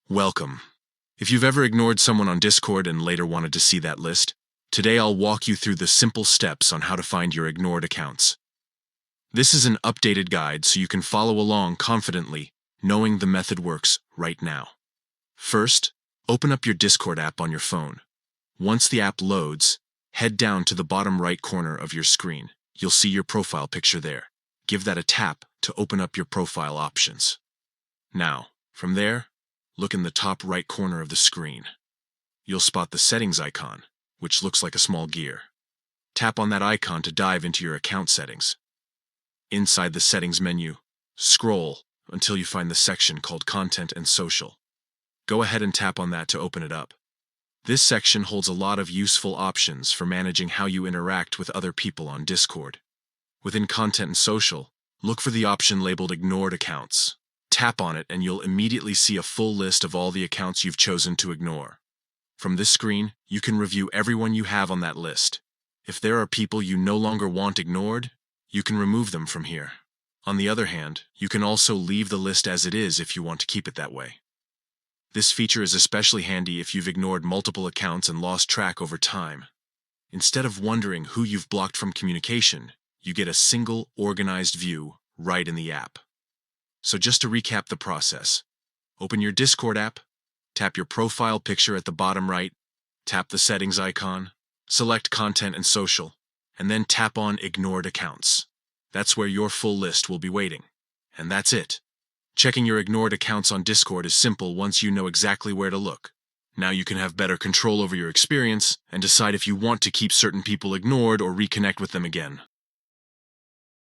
Welcome. If you've ever ignored someone on Discord and later wanted to see that list, today I'll walk you through the simple steps on how to find your ignored accounts. This is an updated guide so you can follow along confidently, knowing the method works right now. First, open up your Discord app on your phone. Once the app loads, head down to the bottom right corner of your screen. You'll see your profile picture there. Give that a tap to open up your profile options. Now, from there, look in the top right corner of the screen. You'll spot the settings icon, which looks like a small gear. Tap on that icon to dive into your account settings. Inside the settings menu, scroll until you find the section called Content and Social. Go ahead and tap on that to open it up. This section holds a lot of useful options for managing how you interact with other people on Discord. Within Content and Social, look for the option labeled Ignored Accounts. Tap on it and you'll immediately see a full list of all the accounts you've chosen to ignore. From this screen, you can review everyone you have on that list. If there are people you no longer want ignored, you can remove them from here. On the other hand, you can also leave the list as it is if you want to keep it that way. This feature is especially handy if you've ignored multiple accounts and lost track over time. Instead of wondering who you've blocked from communication, you get a single, organized view right in the app. So just to recap the process, open your Discord app, tap your profile picture at the bottom right, tap the settings icon, select Content and Social, and then tap on Ignored Accounts. That's where your full list will be waiting. And that's it. Checking your ignored accounts on Discord is simple once you know exactly where to look. Now you can have better control over your experience and decide if you want to keep certain people ignored or reconnect with them again.